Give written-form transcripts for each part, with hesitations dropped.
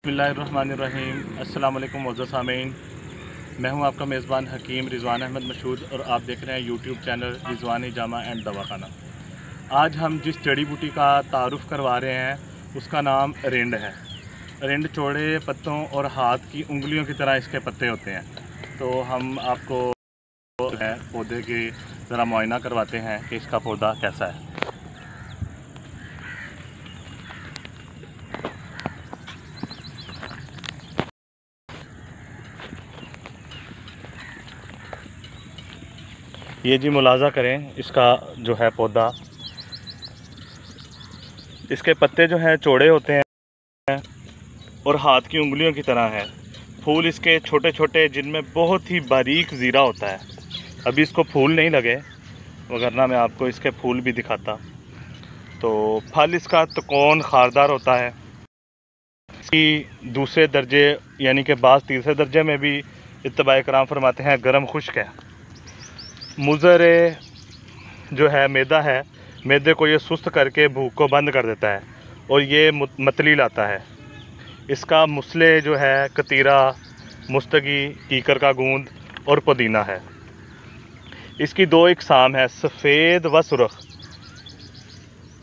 बिस्मिल्लाहिर्रहमानिर्रहीम। अस्सलाम वालेकुम मोअज़्ज़ज़ सामीन, मैं हूं आपका मेज़बान हकीम रिज़वान अहमद मशहूद और आप देख रहे हैं यूट्यूब चैनल रिज़वानी जामा एंड दवाखाना। आज हम जिस जड़ी बूटी का तारुफ़ करवा रहे हैं उसका नाम रिंड है। रिंड चौड़े पत्तों और हाथ की उंगलियों की तरह इसके पत्ते होते हैं। तो हम आपको पौधे की ज़रा मुआयना करवाते हैं कि इसका पौधा कैसा है। ये जी मुलाज़ा करें, इसका जो है पौधा, इसके पत्ते जो हैं चौड़े होते हैं और हाथ की उंगलियों की तरह है। फूल इसके छोटे छोटे जिनमें बहुत ही बारीक ज़ीरा होता है। अभी इसको फूल नहीं लगे, वरना मैं आपको इसके फूल भी दिखाता। तो फल इसका तिकोन खारदार होता है। इसकी दूसरे दर्जे यानी कि बाज़ तीसरे दर्जे में भी इत्तबा कराम फरमाते हैं गर्म खुश्क है। मुज़र जो है मैदा है, मैदे को ये सुस्त करके भूख को बंद कर देता है और ये मतली लाता है। इसका मुसले जो है कतीरा, मुस्तगी, कीकर का गूंद और पुदीना है। इसकी दो इकसाम है, सफ़ेद व सुरख।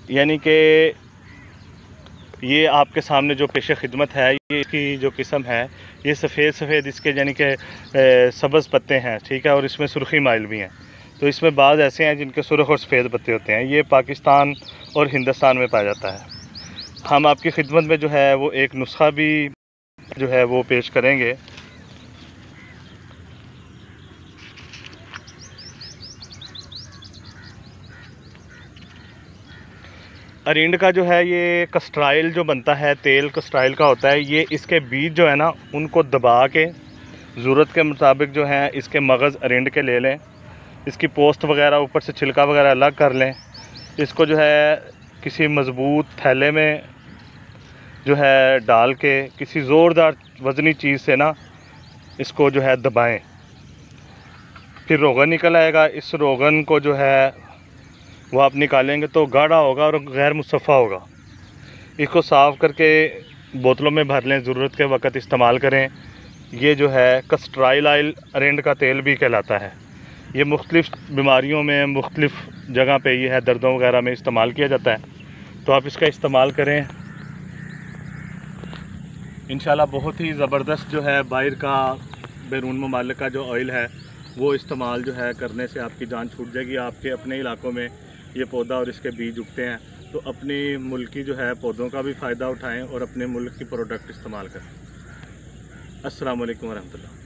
यानी कि ये आपके सामने जो पेश खिदमत है, ये इसकी जो किस्म है, ये सफ़ेद इसके यानी कि सब्ज़ पत्ते हैं, ठीक है, और इसमें सुर्खी माइल भी हैं। तो इसमें बाज़ ऐसे हैं जिनके सुरख और सफ़ेद पत्ते होते हैं। ये पाकिस्तान और हिंदुस्तान में पाया जाता है। हम आपकी खिदमत में जो है वो एक नुस्खा भी जो है वो पेश करेंगे। अरिंड का जो है ये कस्ट्राइल जो बनता है, तेल कस्ट्राइल का होता है। ये इसके बीज जो है ना, उनको दबा के ज़रूरत के मुताबिक जो है इसके मगज़ अरिंड के ले लें। इसकी पोस्ट वगैरह, ऊपर से छिलका वगैरह अलग कर लें। इसको जो है किसी मज़बूत थैले में जो है डाल के किसी ज़ोरदार वज़नी चीज़ से ना इसको जो है दबाएं। फिर रोगन निकल आएगा। इस रोगन को जो है वो आप निकालेंगे तो गाढ़ा होगा और गैर मुसफ़ा होगा। इसको साफ़ करके बोतलों में भर लें, ज़रूरत के वक़्त इस्तेमाल करें। ये जो है कस्ट्राइल ऑयल अरिंड का तेल भी कहलाता है। ये मुख्तलिफ़ बीमारियों में, मुख्तलिफ़ जगह पे ये है, दर्दों वगैरह में इस्तेमाल किया जाता है। तो आप इसका इस्तेमाल करें, इंशाल्लाह बहुत ही ज़बरदस्त जो है बाहर का, बैरून ममालिक का जो ऑयल है वो इस्तेमाल जो है करने से आपकी जान छूट जाएगी। आपके अपने इलाकों में ये पौधा और इसके बीज उगते हैं, तो अपनी मुल्क की जो है पौधों का भी फ़ायदा उठाएं और अपने मुल्क की प्रोडक्ट इस्तेमाल करें। अस्सलाम वालेकुम वरहमतुल्लाह।